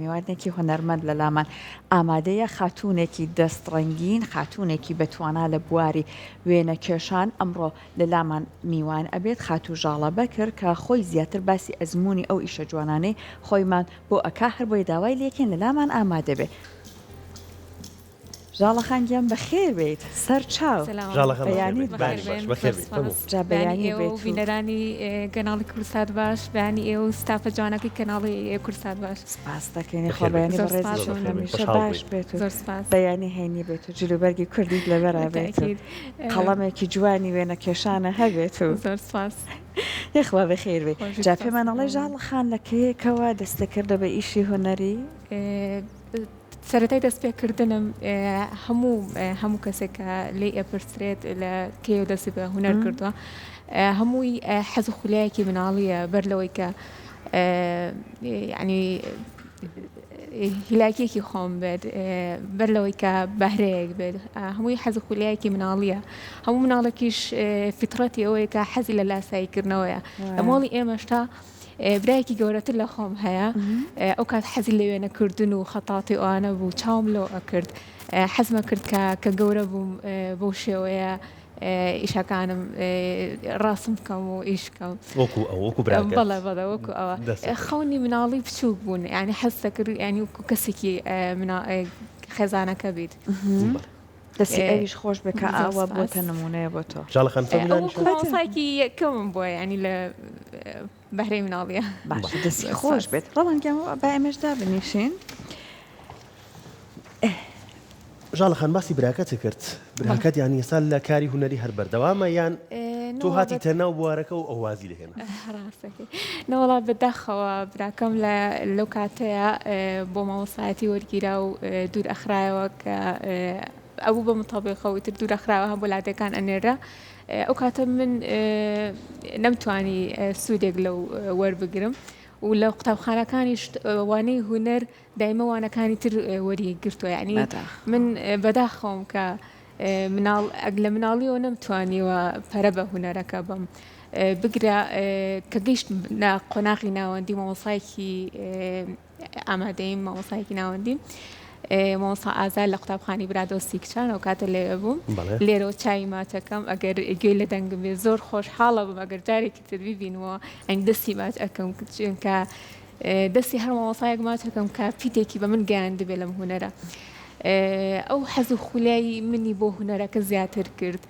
میوانێکی هوەرمەند لە لامان ئامادەیە خاتوونێکی دەستڕەنگین خاتوونێکی بەتوانا لە بواری وێنە کێشان ئەمڕۆ لە لامان میوان ئەبێت خاتوو ژاڵە بەکرد کە خۆی زیاتر باسی ئەزمموی ئەو ئیشە جوانانەی خۆیمان بۆ ئەکا هەر بۆی داوای لێکێن لە لامان ئامادە بێت. ژاڵەخان گیان بەخێر بێت سەر چاو بەیانی بینەرانی گەناڵی کورسات باش بەیانی ئێوە ستافە جوانەکەی کەناڵی کورسات باش سپاس دەکەینی خۆبیانی بەڕێزیشە باش بێت و بەیانی هەینی بێت و جلوبەرگی کوردیت لەبەرا بێت قەڵەمێکی جوانی وێنە کێشانە هەبێت و زۆر سپاس یخوا بەخێر بێ جا پێمانەڵی ژاڵەخان لەکەیەکەوە دەستەکردە بە ئیشی هوەری سەرەتای دەستپێکردنم هەموو کەسێک لێ ئەپرسرێت لە کێو دەستی بە هوەر کردووە هەمووی حەز و خولایەکی مناڵیە بەر لەوەی کە ینی هیلاکێکی خۆم بێت بەر لەوەی کە بەهرەیەک بێت هەمووی حەز و خولایەکی مناڵیە هەموو مناڵێکیش فیتڕەتی ئەوەیە کە حەزی لە لاساییکردنەوەیە لە مۆڵی ئێمەشتا برایەکی گەورەتر لە خۆم هەیە ئەو کات حەزی لە وێنەکردن و خەتاتی ئەوانە بوو چاوم لەو ئەکرد حەزمە کرد کە گەورە بووم بەو شێوەیە ئیشەکانم ڕاستم بکەم و ئیشکەم بەڵێ وەکو ئەوە خەونی مناڵی بچووک بوون ینی حەز دەکرد ینی وەکو کەسێکی خێزانەکە بیت. دەستی ئەویش خۆش بکە ئاوە بۆتە نمونەیە بۆ تۆ ژاڵەخانسایکی یەکەمم بووە ینی لە بەهرەی مناڵیە باش دەستی خۆش بێت ڕەوانگەم با ئێمەشدا بنیشین. ژاڵەخان باسی براکەت کرد براکەت یانی ئێستا لە کاری هوەری هەر بەردەوامە یان تۆ هاتیتە ناو بوارەکە و ئەوازی لەهێنا نەوەڵا بەداخەوە براکەم لەو کاتەیە بۆ مامۆستایەتی وەرگیرا و دوور ئەخرایەوە کە ئەوبوو بە متابقەوەی تر دوور ئەخراوە هەم وڵاتەکان ئەنێرە ئەو کاتە من نەمتوانی سوودێک لەو وەربگرم و لە قوتابخانەکانیش وانەی هوەر دایمە وانەکانی تر وەری گرتووە ینی من بەداخەوم کە لە مناڵیەوە نەمتوانیوە پەرە بە هوەرەکە بم بگرە کە گەیشت قۆناغی ناوەندی مامۆسایەکی ئامادەیم مامۆسایەکی ناوەندیم مامۆستا ئازار لە قوتابخانی برادۆستی کچان ئەو کاتە لێوە بووم لێرەوە چای ماچەکەم ئەگەر گوێی لە دەنگم بێ زۆر خۆشحاڵە بووم ئەگەر جارێکی تر بیبینەوە ئەنی دەستی ماچ ئەەکەم کە دەستی هەر مامۆسایەک ماچەکەم کە پیتێکی بە من گەیاندە بێ لەم هوەرە ئەو حەز و خولایی منی بۆ هوەرەکە زیاتر کرد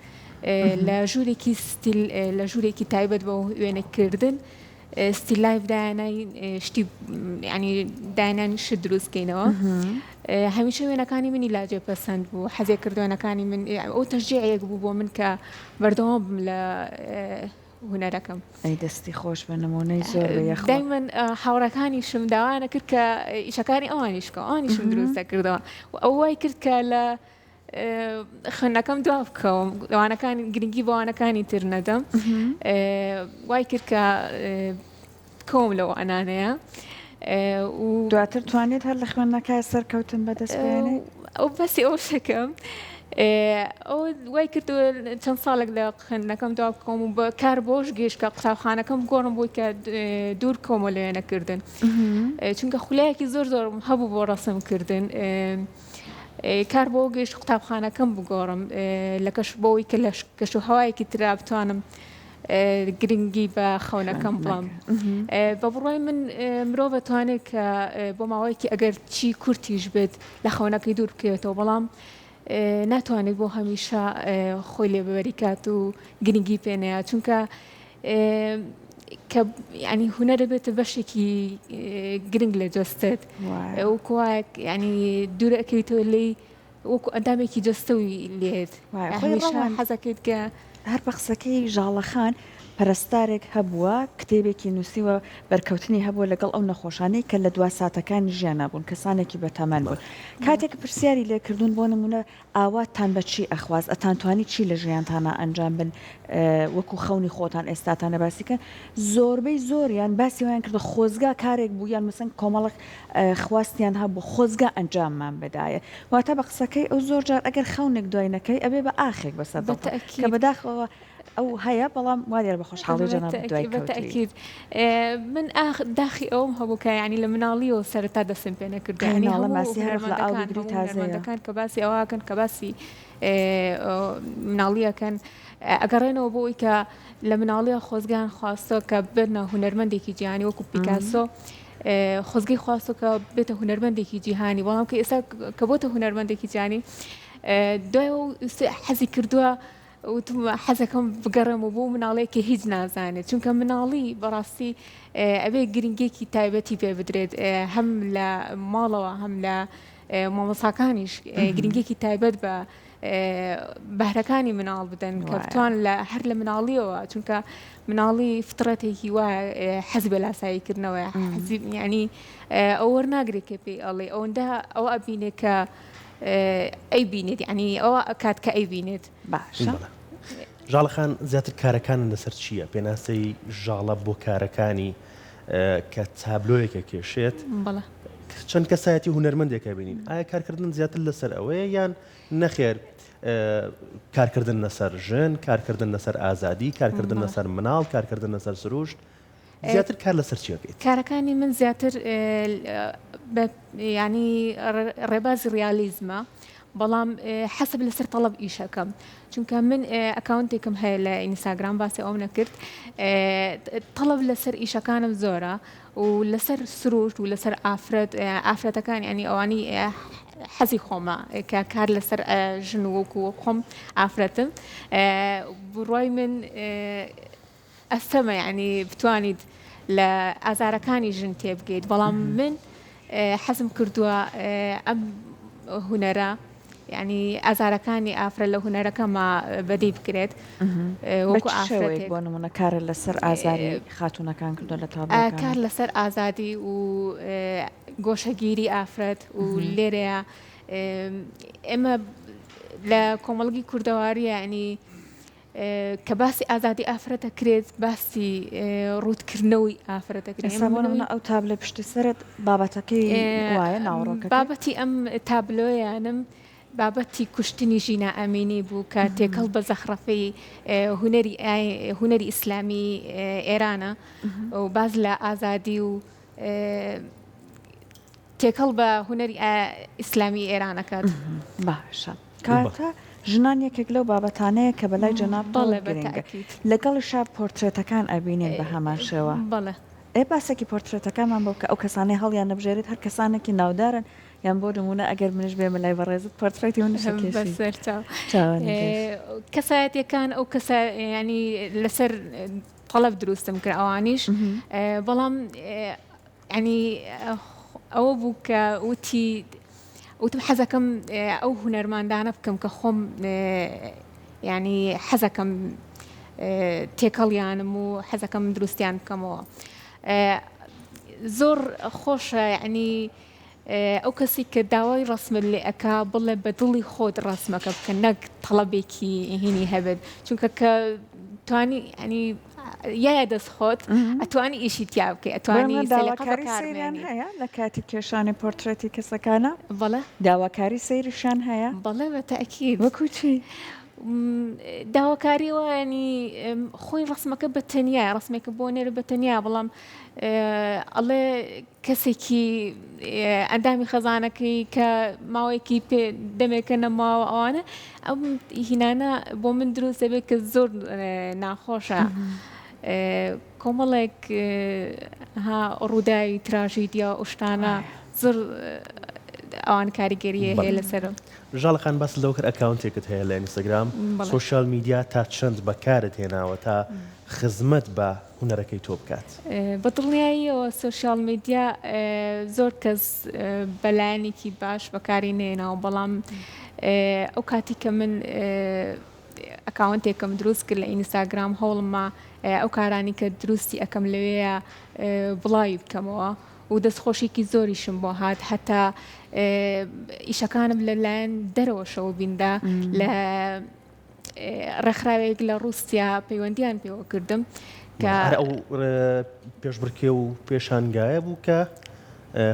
لە ژوورێکی ستیل لە ژوورێکی تایبەت بە وێنەکردن ستیلایف دایانای شتی ینی دایانانی شت دروستکەینەوە هەمیشە وێنەکانی منی لاجێ پەسەند بوو حەزێک کردوێنەکانی من ئەو تەشجیعەیەک بوو بۆ من کە بەردەوام بم لە هوەرەکەم ئەی دەستی خۆش بە نمونەی زۆر دایمەن هاوڕەکانیشم داوانە کرد کە ئیشەکانی ئەوانیشکە ئەوانیشم دروست دەکردەوە و ئەو وای کرد کە لە خوێندنەکەم دوا بکەوم ئەوانەکانی گرنگی بەوانەکانی تر نەدەم وای کرد کە کۆم لەوە ئەنانەیە و دواتر توانێت هەر لە خوێندنەکە سەرکەوتن بەدەست بێنێ ئەو بەسی ئەو شەکەم ئەو وای کرد چەند ساڵێک لە خوێندنەکەم دوا بکەم و بە کار بۆش گەیشت کە قوتابخانەکەم گۆڕم بووی کە دوور کۆمە لە وێنەکردن چونکە خولایەکی زۆر هەبوو بۆ ڕەسمکردن کار بۆ گەیشت قوتابخانەکەم بگۆڕم لە کەش بۆەوەی کە لە کەش و هەوایەکی ترا بتوانم گرنگی بە خەونەکەم بڵام بە بڕای من مرۆڤ دەتوانێت کە بۆ ماوەیەکی ئەگەر چی کورتیش بێت لە خەونەکەی دوور بکەوێتەوە بەڵام ناتوانێت بۆ هەمیشە خۆی لێبەری کات و گرنگی پێنەیە چونکە کە ینی هوەر بێتە بەشێکی گرنگ لە جەستت وەکوایە ینی دوورە ئەکەیتەوە لێی وەکو ئەندامێکی جەستەوی لێت حەزەکەیت کە هەر بە قسەکەی ژاڵەخان پەرستارێک هەبووە کتێبێکی نووسیوە بەرکەوتنی هەبووە لەگەڵ ئەو نەخۆشانەی کە لە دوا ساتەکانی ژیانە بوون کەسانێکی بەتەمەن بوون کاتێک پرسیاری لێکردوون بۆ نمونە ئاواتان بە چی ئەخواز ئەتانتوانی چی لە ژیانتانە ئەنجام بن وەکو خەونی خۆتان ئێستاتانە باسیکەن زۆربەی زۆریان باسی ویان کردە خۆزگا کارێک بوو یان مەسەن کۆمەڵک خواستیان هەبوو خۆزگا ئەنجاممان بدایە واتە بە قسەکەی ئەو زۆر جار ئەگەر خەونێک دوای نەکەی ئەبێ بە ئاخێک بەسەر کە بەداخەوە ئەو هەیە بەڵام وا لێرە بە خۆشحاڵی جەناب دوای کەوتوی. بالتأكيد من داخی ئەوم هەبوو کە یعنی لە مناڵیەوە سەرەتا دەستم پێ نەکرد یعنی مناڵە هەموو ماسی هەر لە ئاو هونەرمەندەکان بگری هەموو تازەیە. هونەرمەندەکان کە باسی ئەوەکەن کە باسی مناڵیەکەن ئەگەڕێنەوە بۆ ئەوی کە لە مناڵیە خۆزگان خواستۆ کە بنە هونەرمەندێکی جیهانی وەکو پیکاسۆ خۆزگەی خواستۆ کە بێتە هونەرمەندێکی جیهانی بەڵام کە ئێستا کە بۆتە هونەرمەندێکی جیهانی دوای حەزی کردووە وتم حەزەکەم بگەڕم و بۆ مناڵەیەکە هیچ نازانێت چونکە مناڵی بەڕاستی ئەبێ گرنگێکی تایبەتی پێ بدرێت هەم لە ماڵەوە هەم لە مامۆساکانیش گرنگێکی تایبەت بە بەهرەکانی مناڵ بدەن کە بتوان هەر لە مناڵیەوە چونکە مناڵی فترەتێکی وایە حەز بە لاساییکردنەوەی ینی ئەو وەرناگرێت کە پێی ئەڵێ ئەوەندە ئەو ئەبینێت کە ئەی بینێت ینی ئەوە کات کە ئەی بینێت باشە. ژاڵەخان زیاتر کارەکانن لەسەر چییە؟ پێناسەی ژاڵە بۆ کارەکانی کە تابلۆیەکە کێشێت چەند کەسایەتی هونەرمەندێکە بینین ئایا کارکردن زیاتر لەسەر ئەوەیە یان نەخێر کارکردن لەسەر ژن، کارکردن لەسەر ئازادی، کارکردن لەسەر مناڵ، کارکردن لەسەر سروشت زیاتر کار لەسەر چیەکەیت؟ کارەکانی من زیاتر ینی ڕێبازی ریالیزمە بەڵام حەسب لەسەر تەڵەب ئیشەکەم چونکە من ئەکاونتێکم هەیە لە ئینستاگرام باسی ئەو نەکرد تەڵەب لەسەر ئیشەکانم زۆرە و لەسەر سروشت و لەسەر ئافرەتەکان ینی ئەوانی حەزی خۆمە کە کار لەسەر ژن وەکو خۆم ئافرەتم بڕای من ئەستەمە ینی بتوانیت لە ئازارەکانی ژن تێبگەیت بەڵام من حەزم کردووە ئەم هونەرە ینی ئازارەکانی ئافرەت لە هونەرەکەمە بەدی بکرێت وەکو ئافرەتێک بۆ نمونە کارە لەسەر ئازاری خاتونەکان کردو لە کار لەسەر ئازادی و گۆشەگیری ئافرەت و لێرەیە ئێمە لە کۆمەڵگی کوردەواریە ینی کە باسی ئازادی ئافرەتە کرێت باسی ڕوودکردنەوەی ئافرەتەکرێت ئەو تابلە پشتی سرت بابەتەکەی وایە ناوڕۆکە بابەتی ئەم تابلۆیانم بابەتی کوشتنی ژینا ئەمینی بوو کە تێکەڵ بە زەخرەفەی هونەری ئیسلامی ئێرانە و باز لە ئازادی و تێکەڵ بە هونەری ئیسلامی ئێرانەکەات باشە کاتە ژنان یەکێک لەو بابەتانەیە کە بەلای جەناب گرنگە لەگەڵیشا پۆرترێتەکان ئەبینێن بە هەمان شێوە باسێکی پۆرترێتەکانمان بۆ کە ئەو کەسانەی هەڵیان نەبژێرێت هەر کەسانێکی ناودارن یان بۆ نمونە ئەگەر منش بێمە لای بەڕێزت پۆرترێتی کەسایەتەکان ئەو کەسە ینی لەسەر تەڵەب دروستم کرد ئەوانیش بەڵام ینی ئەوە بوو کە وتم حەزەکەم ئەو هونەرماندانە بکەم کە خۆم ینی حەزەکەم تێکەڵیانم و حەزەکەم دروستیان بکەمەوە زۆر خۆشە ینی ئەو کەسی کە داوای ڕسمت لێ ئەکا بڵێ بە دڵی خۆت ڕسمەکە بکە نەک تەڵەبێکی هینی هەبێت چونکە کە توانی ینی یایە دەستخۆت ئەتوانی ئیشی تیا بکەی ئەتوانی داواکاری سەیریان هەیە لە کاتی کێشانی پۆرترێتی کەسەکانە بەڵێ داواکاری سەیریشان هەیە بەڵێ بەتەئکید وەکو چی داواکاریەوە ینی خۆی ڕسمەکە بە تەنیا ڕسمێکە بۆ نێرە بە تەنیا بەڵام ئەڵێ کەسێکی ئەندامی خەزانەکەی کە ماوەیەکی پێ دەمێکە نەماوە ئەوانە ئەو هینانە بۆ من دروست دەبێت کە زۆر ناخۆشە کۆمەڵێک ڕووداوی تراژیدیا ئوشتانە زۆر ئەوان کاریگەریە هەیە لەسەرم ژاڵەخان باس لەو کرد ئەکاونتێکت هەیە لە ئینستاگرام سۆشیال میدیا تا چەند بەکارت هێناوە تا خزمەت بە هونەرەکەی تۆ بکات بەدڵنیاییەوە سۆشیال میدیا زۆر کەس بەلایەنێکی باش بەکاری نێناوە بەڵام ئەو کاتی کە من ئەکاونتێکم دروست کرد لە ئینستاگرام هەوڵمە ئەو کارانی کە دروستی ئەەکەم لەوەیە بڵاوی بکەمەوە و دەستخۆشێکی زۆریشم بۆ هات هەتا ئیشەکانم لەلایەن دەرەوە شەوە بیندا لە ڕێکخراوێک لە رووسیا پەیوەندیان پێوە کردم کە ئەو پێشبڕکێ و پێشانگایە بوو کە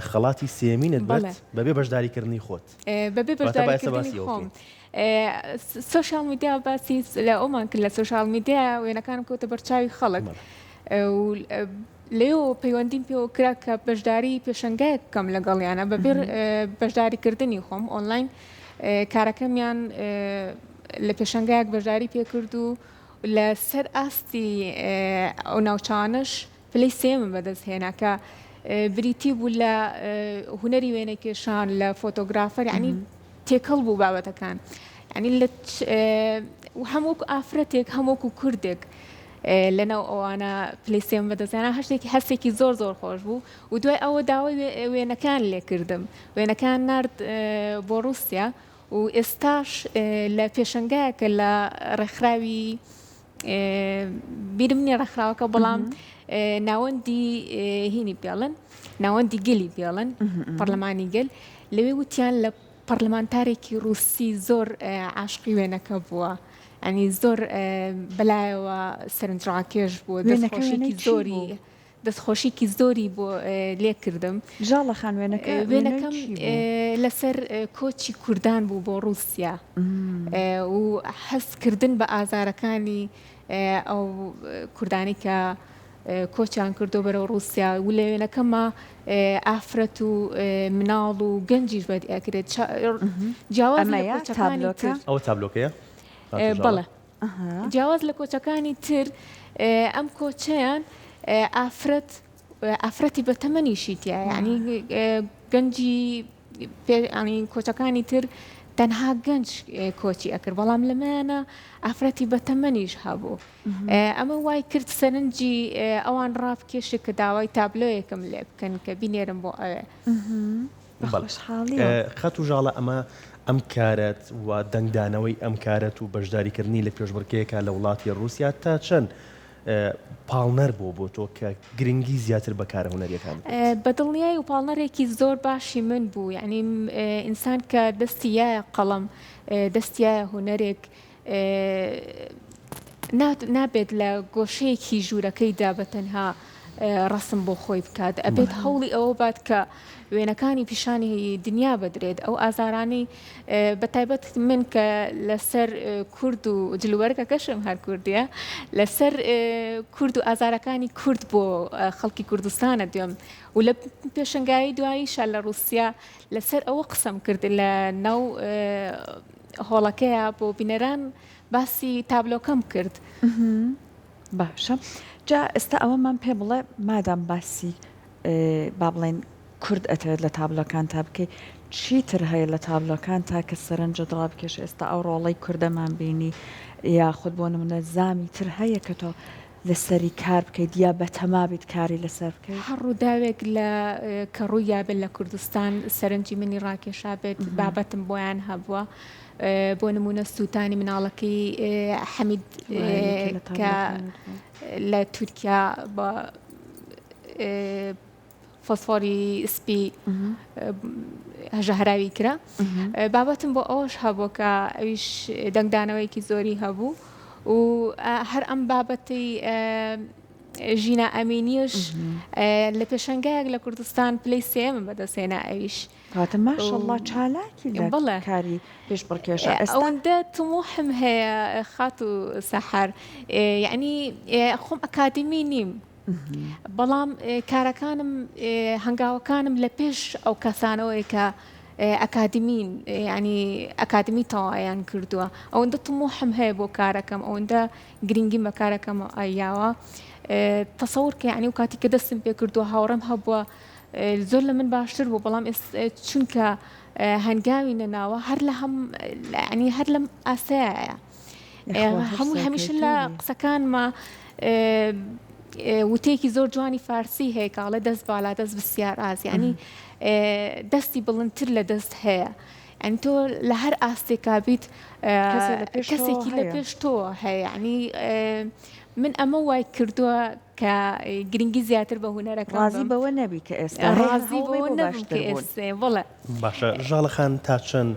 خەڵاتی سێمینت بەڵێ. بێت بەبێ بەشداریکردنی خۆت بەبێ بەشداریکردنی خۆم سوشال میدیا باسی لە ئەومان کرد لە سوشال میدیا وێنەکانم کەوتە بەرچاوی خەڵک لێو پەیوەندیم پێوە کرا کە بەشداری پێشەنگایە بکەم لەگەڵیانە بەبێ بەشداریکردنی خۆم ئۆنلاین کارەکەمیان لە پێشەنگایەک بەشداری پێکرد و لە سەر ئاستی ئەو ناوچانش پلەی سێمم بەدەست هێنا کە بریتی بوو لە هوەری وێنەکێشان لە فۆتۆگرافەر یعنی تێکەڵ بوو بابەتەکان ینی هەمووک ئافرەتێک هەمووکو کوردێک لەناو ئەوانە پلیسێم بەدەستیانە هەستێکی زۆر خۆش بوو و دوای ئەوە داوای وێنەکان لێکردم وێنەکان نرد بۆ رووسیا و ئێستاش لە پێشەنگایەکە لە ڕێکخراوی بیرم نیە ڕێکخراوەکە بەڵام ناوەندی هینی پێڵن ناوەندی گەلی پێڵن پەرلەمانی گەل لەوێ وتیان لە پەرلەمانتارێکی رووسی زۆر عاشقی وێنەکە بووە ئەنی زۆر بەلایەوە سەرنجڕاکێش بووە دەستخۆشیکی زۆری بۆ لێکردم ژاڵە خان وێنەکەم لەسەر کۆچی کوردان بوو بۆ رووسیا و حەزکردن بە ئازارەکانی ئەو کوردانی کە کۆچیان کردو بەرەو رووسیا و لە وێنەکەمە ئافرەت و مناڵ و گەنجیش بەد ئەکرێت جیاواز ئەو تابلۆکەیە بەڵێ جیاواز لە کۆچەکانی تر ئەم کۆچەیان ئافرەتی بە تەمەنیشی تایە ینی گەنجی کۆچەکانی تر تەنها گەنج کۆچی ئەکرد بەڵام لەمایانە ئافرەتی بە تەمەنیش هەبوو ئەمە وای کرد سەرنجی ئەوان ڕابکێشە کە داوای تابلۆیەکەم لێ بکەن کە بینێرم بۆ ئەوێ خەت و ژاڵە ئەمە ئەم کارەت و دەنگدانەوەی ئەم کارەت و بەشداریکردنی لە پێشبڕکەیەکە لە وڵاتی رووسیا تا چەند پاڵنەر بۆ تۆ کە گرنگی زیاتر بەکارە هوەریەکان بەدڵنیایی و پاڵنەرێکی زۆر باشی من بوو یعنی ئینسان کە دەستیایە قەڵەم دەستیایە هوەرێک نابێت لە گۆشەیەکی ژوورەکەیدا بە تەنها ڕسم بۆ خۆی بکات ئەبێت هەوڵی ئەوە بات کە وێنەکانی پیشانی دنیا بدرێت ئەو ئازارانی بەتایبەت من کە لەسەر کورد و جلووەرگەکەشم هەر کوردیە لەسەر کورد و ئازارەکانی کورد بۆ خەڵکی کوردستانە دوێم و لە پێشنگایی دواییشە لە رووسیا لەسەر ئەوە قسەم کرد لە ناو هۆڵەکەیە بۆ بینەران باسی تابلۆکەم کرد باشە جا ئێستا ئەوەمان پێ بڵێ مادام باسی با بڵێن کورد ئەتەوێت لە تابلۆکان تا بکەی چیتر هەیە لە تابلۆکان تا کە سەرنجە دڵا بکێش ئێستا ئەو ڕۆڵەی کوردەمان بینی یا خود بۆ نمونە زامی تر هەیە کە تۆ لەسەری کار بکەیت یا بە تەمابیت کاری لەسەر بکەیت هەڕووداوێک لە کە ڕوویا بێت لە کوردستان سەرنجی منی ڕاکێشا بێت بابەتم بۆیان هەبووە بۆ نمونە سووتانی مناڵەکەی حەمید کە لە تورکیا بە فۆسفۆری سپی هەژەهراوی کرا بابەتم بۆ ئەوش هەبوو کە ئەویش دەنگدانەوەیکی زۆری هەبوو و هەر ئەم بابەتی ژینە ئەمینیش لە پێشەنگایەک لە کوردستان پلەی سێمە بەدەستێنا ئەویش کاتە ماشەڵڵا چالاکی بەڵێ کاری پێش بڕکێشە ئەوەندە تموحم هەیە خات و سەحەر یعنی خۆم ئەکادمی نیم بەڵام کارەکانم هەنگاوەکانم لە پێش ئەو کەسانەوەی کە ئەکادمین ینی ئەکادمی تەوایان کردووە ئەوەندە تموحم هەیە بۆ کارەکەم ئەوەندە گرنگی بە کارەکەم ئایاوە تەسەور کە یعنی و کاتی کە دەستم پێ کردووە هاوڕێم هەبووە زۆر لە من باشتر بوو بەڵام چونکە هەنگاوی نەناوە هەر لە ینی هەر لەم ئاسایە هەموو هەمیشە لە قسەکانمە وتێکی زۆر جوانی فارسی هەیە کاڵە دەست بالا دەست بسیار ئاز ینی دەستی بڵندتر لە دەست هەیە ئەن تۆ لە هەر ئاستێکا بیت کەسێکی لە پێش تۆ هەیە ینی من ئەمە وای کردووە کە گرنگی زیاتر بە هوەرەکە ڕازی بەوە نەبی کە ئێستا ڕازی بەوە نەبم کە ئێستا بڵێ باشە ژاڵە خان تا چەند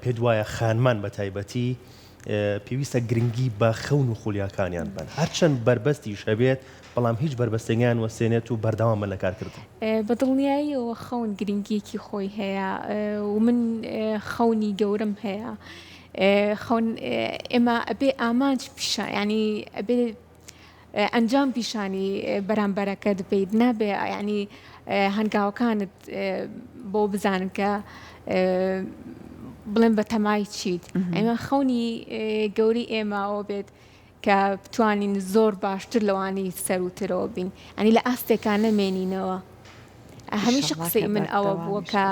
پێ وایە خانمان بە تایبەتی پێویستە گرنگی بە خەون و خولیاکانیان بن هەرچەند بربەستی شەبێت بەڵام هیچ بربەستەنیان وەسێنێت و بەردەوام لە کارکردن بەدڵنیاییەوە خەون گرنگیەکی خۆی هەیە و من خەونی گەورم هەیە خەون ئێمە ئەبێ ئامانج پیشە ینی ئەبێ ئەنجام پیشانی بەرامبەرەکە دەبیت نابێ ینی هەنگاوەکانت بۆ بزانن کە بڵێن بە تەمای چیت ئەمە خەونی گەوری ئێمەەوە بێت کە بتوانین زۆر باشتر لەوانی سەروترەوە بین ئەنی لە ئاستێکان نەمێنینەوە هەمیشە قسەی من ئەوە بووە کە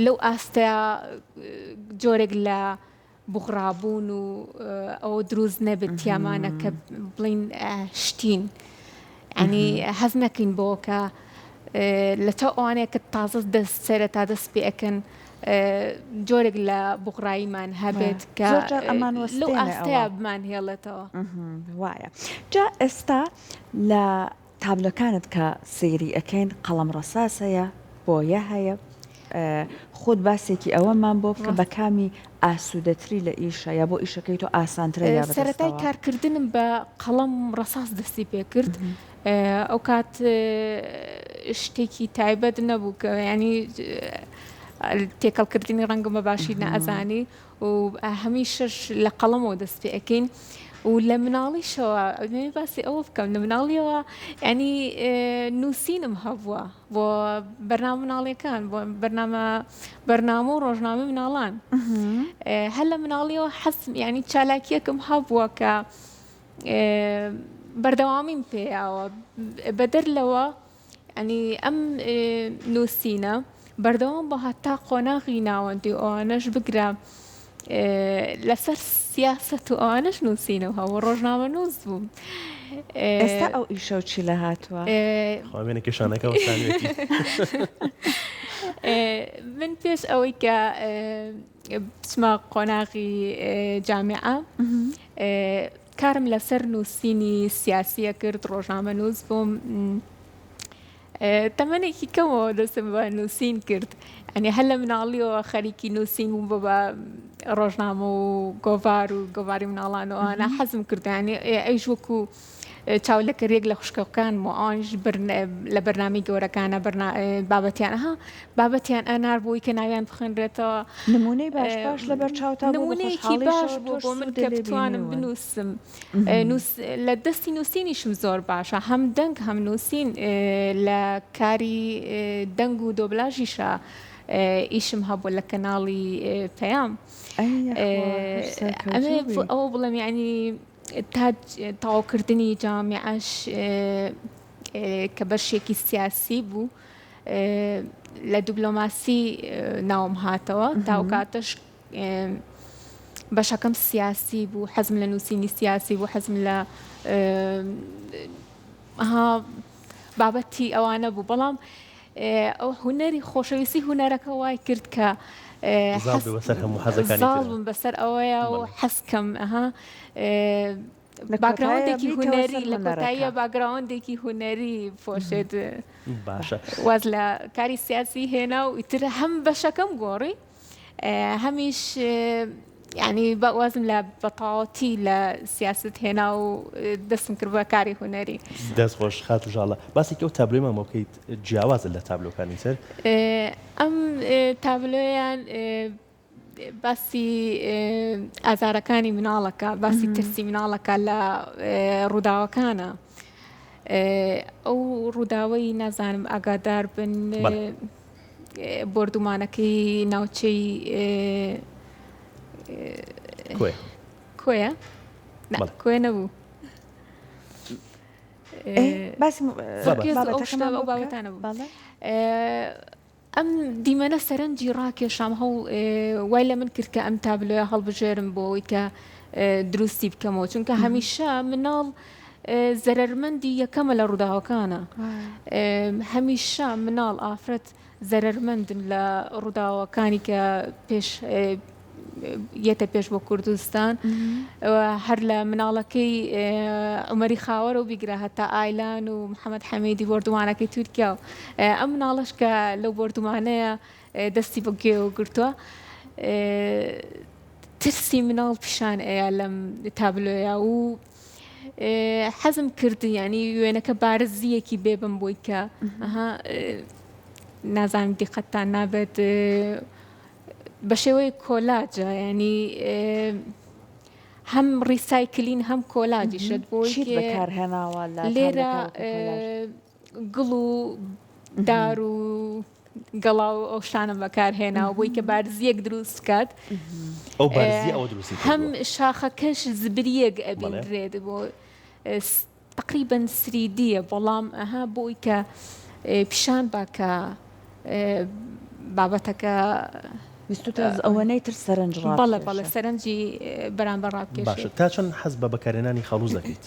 لەو ئاستەیە جۆرێک لە بغڕابوون و ئەوە دروست نەبێت تیامانە کە بڵین شتین ئەنی حەز نەکەین بۆ کە لە تا ئەوانەیە کە تازە دەست سەرە تا دەست پێ ئەکەن جۆرێک لە بغڕاییمان هەبێت کە لەو ئاستەیە بمان هێڵێتەوە وایە جا ئێستا لە تابلۆکانت کە سەیری ئەەکەین قەڵەم ڕەساس هەیە بۆیە هەیە خۆت باسێکی ئەوەمان بۆ بکە بە کامی ئاسوودەتری لە ئیشە یا بۆ ئیشەکەی تۆ ئاسانترە یا سەرەتای کارکردنم بە قەڵەم ڕەساس دەستی پێ کرد ئەو کات شتێکی تایبەت نەبوو کە ینی تێکەڵکردنی ڕەنگە بە باشی نەئەزانی و هەمیشەش لە قەڵەمەوە دەست پێ ئەەکەین و لە مناڵیشەوە باسی ئەوە بکەم لە مناڵیەوە ینی نووسینم هەبووە بۆ بەرنامە مناڵیەکان بۆ بەرنامە و ڕۆژنامە مناڵان هەر لە مناڵیەوە حەزم ینی چالاکیەکەم هەبووە کە بەردەوامیم پێیاوە بەدەر لەوە ئەنی ئەم نووسینە بەردەوام بە هەتا قۆناغی ناوەندی ئەوانەش بگرە لەسەر سیاست و ئەوانەش نووسینەوە هەوە ڕۆژنامە نووس بووم ئێستا ئەو ئیشە و چی لە هاتووە خوێنە کێشانەکە وەسانوێتی من پێش ئەوەی کە بچمە قۆناغی جامعە کارم لەسەر نووسینی سیاسیە کرد ڕۆژنامە نووس بووم تەمەنێکی کەمەوە دەستم بە نووسین کرد ئەنی هەر لە مناڵیەوە خەریکی نووسین و بە ڕۆژنامە و گۆڤاری مناڵانەوە ئەنا حەزم کردیانی ئەیش وەکو چاولەکەرێک لە خوشکەکان و ئەوانش لە بەرنامی گەورەکانە بابەتیان ئەنار بووی کە ناویان بخێنرێتەوە نمونەی باش لە بەرچاوتا نمونەیەکی باش بۆ من کە بتوانم بنووسم لە دەستی نووسینیشم زۆر باشە هەم دەنگ هەم نووسین لە کاری دەنگ و دۆبلاژیشە ئیشم هەبوو لە کەناڵی پەیام ئەوە بڵێم ینی تاواکردنی جامعەش کە بەشێکی سیاسی بوو لە دیبلۆماسی ناوم هاتەوە تاوکاتش بەشەکەم سیاسی بوو حەزم لە نووسینی سیاسی بوو حەزم لە بابەتی ئەوانە بوو بەڵام ئەو هونەری خۆشەویستی هونەرەکە وای کرد کە زاڵبم بەسەر ئەوەیە و حەزکەم باگراوندێکی هونەری لە کۆتاییە باگراوندێکی هونەری پۆشێت باشە واز لە کاری سیاسی هێنا و ئیتر هەم بەشەکەم گۆڕی هەمیش ینی وازم لە بەتاواتی لە سیاست هێنا و دەستم کرد بە کاری هونەری دەست خۆش خات و ژاڵە باسێکی ئەو تابلۆی مامۆکەیت جیاوازە لە تابلۆکانی سەر ئەم تابلۆیان باسی ئازارەکانی مناڵەکە باسی ترسی مناڵەکە لە ڕووداوەکانە ئەو ڕووداوەی نازانم ئاگادار بن بردومانەکەی ناوچەی کۆیە کۆی نەبوو بابەتانە بوو ئەم دیمەنە سەرنجی ڕاکێشام هەو وای لە من کرد کە ئەم تابلۆیە هەڵبژێرم بۆ ئەوەی کە دروستی بکەمەوە چونکە هەمیشە مناڵ زەرەرمەندی یەکەمە لە ڕووداوەکانە هەمیشە مناڵ ئافرەت زەرەرمەندن لە ڕووداوەکانی کە یەتە پێش بۆ کوردستان هەر لە مناڵەکەی عومەری خاوەرە و بیگرە هەتا ئایلان و محەممەد حەمێدی بردومانەکەی تورکیا و ئەم مناڵش کە لەو بردومانەیە دەستی بۆ گوێ و گرتووە ترسی مناڵ پیشان ئەیە لەم تابلۆیە و حەزم کرد ینی وێنەکە بارزیەکی بێ بم بۆی کە نازانم دیقەتتان نابێت بە شێوەی کۆلاجە ینی هەم ڕیسایکلین هەم کۆلاجیشت بۆی بەکارهێناوە لێرە گڵ و دار و گەڵا و ئەو شانم بەکارهێناوە بۆی کە بارزیەک دروست بکات ئەو بارزی ئەوە دروستی هەم شاخەکەش زبریەک ئەبینرێت بۆ تقریبا سریدیە بەڵام بۆی کە پیشان باکە بابەتەکە ئەوەنەی تر سەرنج بەڵێ سەرنجی بەرامبەر ڕابکێش باشە تا چەند حەز بە بەکارهێنانی خەڵوز دەکەیت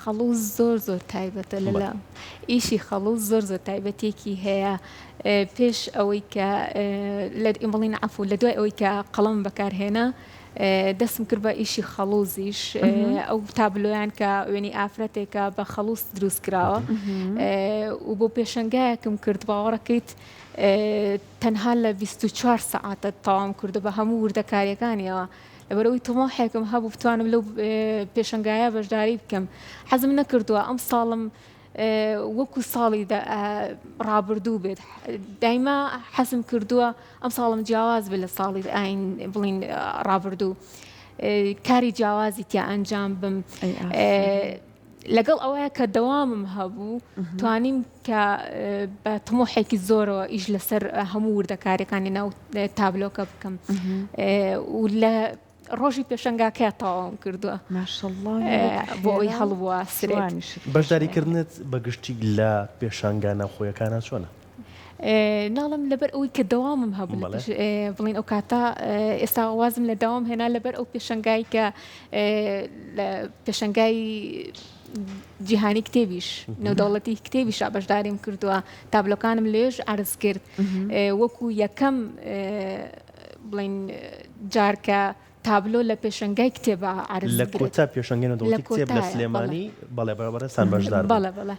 خەڵوز زۆر تایبەتە لەلا ئیشی خەڵوز زۆر تایبەتێکی هەیە پێش ئەوەی کە بڵین عەفو لە دوای ئەوەی کە قەڵەم بەکارهێنا دەستم کرد بە ئیشی خەڵوزیش ئەو تابلۆیان کە وێنی ئافرەتێکە بە خەڵوز دروست کراوە و بۆ پێشەنگایەکم کرد باوەڕەکەیت تەنها لە 24 سەعاتە تەواو کردو بە هەموو وردەکاریەکانیەوە لەبەرەوەی تەماحێکم هەبوو بتوانم لەو پێشەنگایە بەشداری بکەم حەزم نەکردووە ئەم ساڵم وەکو ساڵی ڕابردوو بێت دایما حەزم کردووە ئەم ساڵم جیاواز بێت لە ساڵی ئاین بڵین ڕابردوو کاری جیاوازی تیا ئەنجام بم لەگەڵ ئەوەیە کە دەوامم هەبوو توانیم کە بە تەمۆحێکی زۆرەوە ئیش لەسەر هەموو وردەکاریەکانی ناو تابلۆکە بکەم و لە ڕۆژی پێشەنگاکە تەواوم کردووە بۆ ئەوی هەڵبووە سرێت بەشداریکردنت بەگشتی لە پێشانگانە خۆیەکانە چۆنە؟ ناڵم لەبەر ئەوەی کە دەوامم هەبوو بڵین ئەو کاتە ئێستا وازم لە داوام هێنا لەبەر ئەو پێشەنگای کە پێشەنگای جیهانی کتێبیش نێودەوڵەتی کتێبیش بەشداریم کردووە تابلۆکانم لێژ عرض کرد وەکو یەکەم بڵین جارکە تابلۆ لە پێشەنگای کتێبە عرض لە کۆتا پێشەنگای نێودەوڵەتی کتێب لە سلێمانی بەڵێ بەرەبەرەستان بەشدار بەڵێ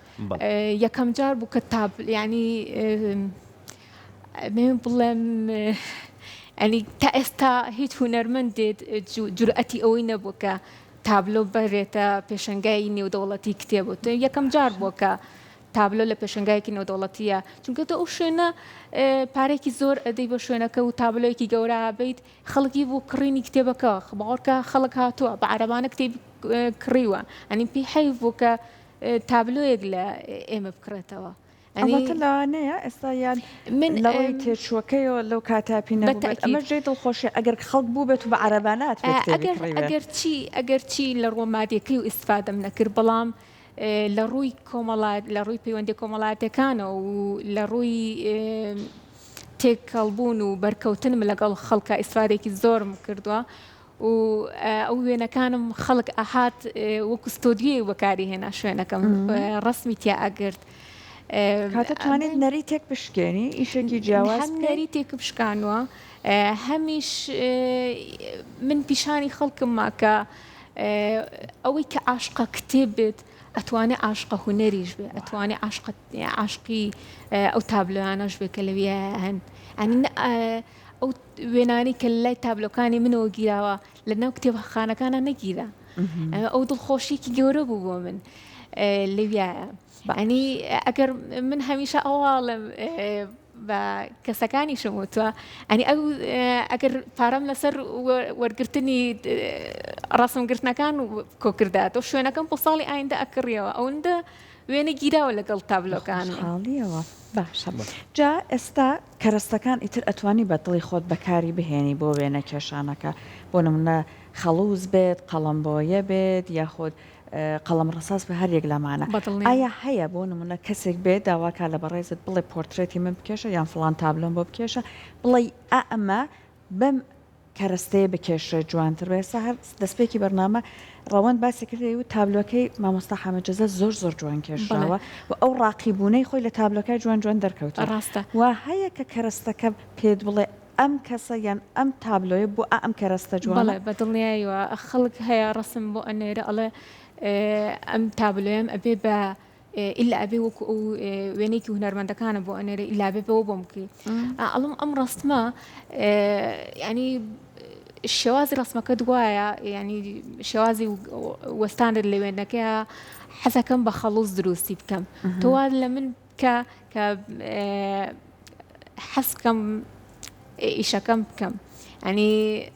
یەکەم جار بوو کە ینی بڵێم ئەنی تا ئێستا هیچ هونەرمەندێت جورئەتی ئەوەی نەبوو کە تابلۆ بەرێتە پێشەنگای نێودەوڵەتی کتێبوت یەکەم جار بووە کە تابلۆ لە پێشەنگایەکی نێودەوڵەتیە چونکە ئەو شوێنە پارێکی زۆر ئەدەی بە شوێنەکە و تابلۆیەکی گەورە بیت خەڵکی بۆ کڕینی کتێبەکە باوەڕکە خەڵک هاتووە بە عەرەبانە کتێب کڕیوە ئەنی پێی حەیف بوو کە تابلۆیەک لە ئێمە بکرێتەوە ئەمەتە لەوانەیە ئێستا یان من لەوەی تێچووەکەیەوە لەو کاتاپی نەبێت ئەمە ژێ دڵخۆشی ئەگەر خەڵک بوو بێت و بە عەرەبانات ئەگەر چی لە ڕۆمادیەکەی و ئیسفادەم نەکرد بەڵام لە ڕووی کۆمەڵات لە ڕووی پەیوەندی کۆمەڵاتەکانە و لە ڕووی تێکەڵبوون و بەرکەوتنم لەگەڵ خەڵکە ئیسفادێکی زۆرم کردووە و ئەو وێنەکانم خەڵک ئاهات وەکو ستۆدیۆی بەکاری هێنا شوێنەکەم ڕسمی تیا ئەگرت کاتەتوانێت نەری تێک بشکێنی ئیشێکی جیاواز هەم نەری تێک بشکانوە هەمیش من پیشانی خەڵکم ماکە ئەوەی کە عاشقە کتێب بێت ئەتوانێت عاشقە هونەریش بێ ئەتوانێت عاشقی ئەو تابلۆیانەش بێ کە لەوێ هەن ئەو وێنانی کە لای تابلۆکانی منەوە گیراوە لە ناو کتێبخانەکانە نەگیرە ئەو دڵخۆشیێکی گەورە بوو بۆ من لەویایە ئەنی ئەگەر من هەمیشە ئەواڵم بە کەسەکانی شموتوە ئەنی ئەگەر پارەم لەسەر وەرگرتنی ڕاستمگرتنەکان کۆکردات و شوێنەکەم بۆ ساڵی ئایندە ئەکڕیەوە ئەوەندە وێنە گیراوە لەگەڵ تابلۆکانەوە باشە جا ئێستا کەرەستەکان ئیتر ئەتوانی بە دڵی خۆت بەکاری بهێنی بۆ وێنە کێشانەکە بۆ نمونە خەڵوز بێت قەڵەمبۆیە بێت یاخود قەڵەم ڕساس بە هەر یەک لەمانە ئایا هەیە بۆ نمونە کەسێک بێت داواکە لە بەڕێزت بڵێ پۆرترێتی من بکێشە یان فڵان تابلۆم بۆ بکێشە بڵێ ئەمە بەم کەرەستەیە بکێشە جوانتر بێسە هەر دەستپێکی بەرنامە ڕەوەند باسی کردی و تابلۆکەی مامۆستا حەمەجەزە زۆر جوان کێشراوە و ئەو ڕاقیبوونەی خۆی لە تابلۆکای جوان دەرکەوتە ڕاستە و هەیە کە کەرەستەکە پێت بڵێ ئەم کەسە یان ئەم تابلۆیە بۆ ئەم کەرەستە جوان بەدڵنیاییوە خەڵک هەیە ڕسم بۆ ئەنێرە ئەڵێ ئەم تابلۆیم ئەبێ بە ئیلا ئەبێ وەکو ئەو وێنێکی هونەرمەندەکانە بۆ ئەنێرە ئیلا بێ بەوە بۆم بکەی ئەڵم ئەم ڕستمە ینی الشوازي رسمك دوايا يعني شوازي وستاندرد اللي وينك حسا كم بخلص دروسي بكم تواد لمن ك حس كم إيشا كم بكم يعني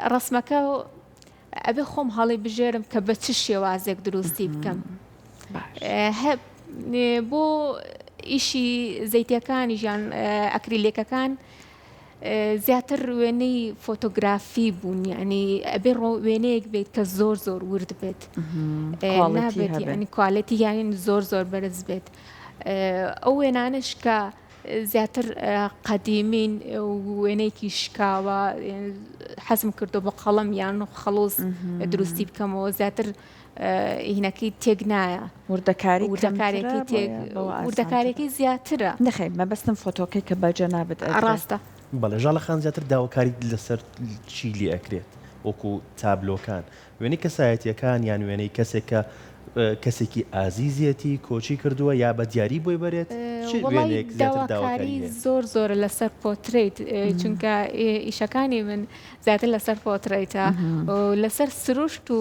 رسمك أبي خوم هالي بجرم كبتش شوازك دروسي بكم هب بو إشي زيتي كان يجان أكريليكا كان زياتر ويني فوتوغرافي بون يعني أبي وينيك بيت كزور زور ورد بيت نابت يعني كواليتي يعني زور برز بيت أو وينانش كا زياتر قديمين وينيكي شكاوا يعني حسم كردو بقلم يعني خلص دروستي بكم زياتر هناكي تيجنايا وردكاريكي زياتر نخي ما بس فوتوكي كبجنابت راستا بەڵێ ژاڵەخان زیاتر داواکاری لەسەر چی لێ ئەکرێت وەکو تابلۆکان وێنەی کەسایەتیەکان یان وێنەی کەسێک کە کەسێکی ئازیزیەتی کۆچی کردووە یا بە دیاری بۆی بەرێت وێنەیەک زیاتر داواکاری زۆر لەسەر پۆتریت چونکە ئیشەکانی من زیاتر لەسەر پۆتریتە لەسەر سروشت و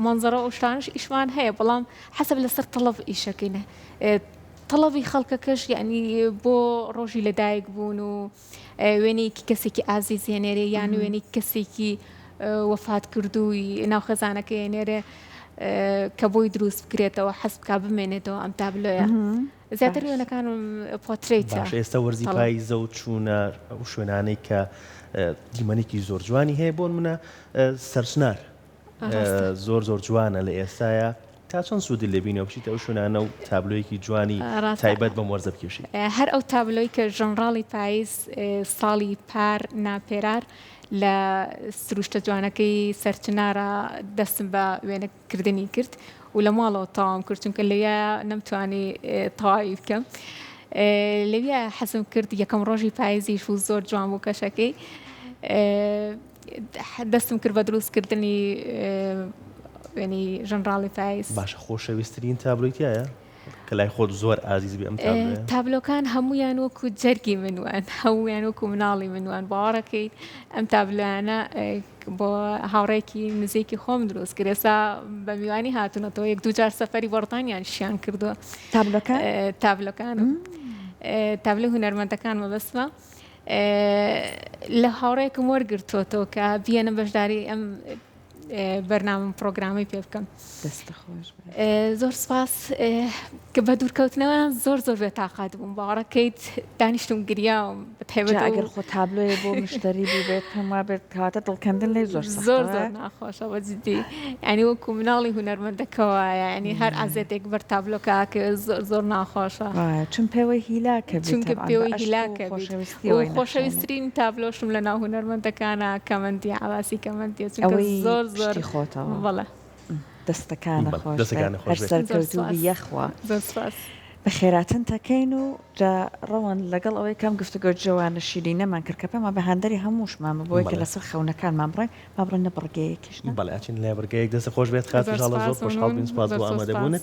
مەنزەرە و شتانش ئیشمان هەیە بەڵام حەسەب لەسەر تەڵەب ئیشەکەینە طلبي خلقكش يعني بو روجي لدايق بونو ويني كسيكي عزيز يعني يعني ويني كسيكي وفاة كردوي ناو خزانك يعني كبوي دروس بكريتا وحسب كاب منتو ام تابلويا زياتر وانا كانوا بورتريتا باش ئێستا وەرزی پاییزە و چوونە ئەو شوێنانەی کە دیمەنێکی زۆر جوانی هەیە بۆن منە سەرچنار زۆر جوانە لە ئێستاە تا چەند سوودی لێبینەوە بچیتە ئەو شوێنانە و تابلۆیەکی جوانی تایبەت بەم وەرزە بکێشی هەر ئەو تابلۆی کە ژەنڕاڵی پاییز ساڵی پار ناپێرار لە سروشتە جوانەکەی سەرچنارە دەستم بە وێنەکردنی کرد و لە ماڵەوە تاوام کرد چونکە لەوێ نەمتوانی تەواوی بکەم لەوێ حەزم کرد یەکەم ڕۆژی پاییزیش و زۆر جوان بوو کەشەکەی دەستم کرد بە دروستکردنی يعني جنرالي فايز باش خۆشەویستترین تابلۆیتیایە کە لای خۆت زۆر ئازیز بێ ئەم تابلۆکان هەمویان وەکو جەرگی منوان هەمویان وەکو مناڵی منوان باوەڕەکەیت ئەم تابلۆیانە بۆ هاوڕێکی نزیکی خۆم دروست کرد ئێستا بە میوانی هاتوونەتەوە یەک دوو جار سەفەری بەڕتانیان شیان کردووە تابلۆکانم تابلۆ هونەرمەندەکانمە بەسمە لە هاوڕێکم وەرگرتووەتەوە کە بیەنە بەشداری ئەم برنامج پروگرامی پێ بکەم زۆر سپاس کە بە دوورکەوتنەوە زۆر بێ تاقات بووم باوەڕەکەیت دانیشتم گریاوم بەتایبەت ئەگەر خۆ تابلۆیە بۆ مشتری بێت هەموا بێت کاتە دڵکەندن لێ زۆر ناخۆشە بەجددی ینی وەکو مناڵی هونەرمەندەکەوە ینی هەر ئازێتێک بەر تابلۆکە کە زۆر ناخۆشە چون پێوەی هیلاکە چونکە پێوەی هیلاکە خۆشەویستترین تابلۆشم لە ناو هونەرمەندەکانە کەمەندی عواسی کەمەندی زۆر خۆتەوە بەڵێ دەستەکانە خۆش سەرکەوتوو یەخوا بە خێراتن تەکەین و ڕەوەن لەگەڵ ئەوەی کەم گفتوگۆ جوانە شیرینەمان کرد کە پێمە بە هەندەری هەمووشمامە بۆی کە لەسەر خەونەکانمان بڕێن با بڕێنە بڕگەیەکیش بەڵێ ئاچین لای بڕگەیەک دەستە خۆش بێت خاتژاڵە زۆر خۆشحاڵ بین سپاس بۆ ئامادەبوونت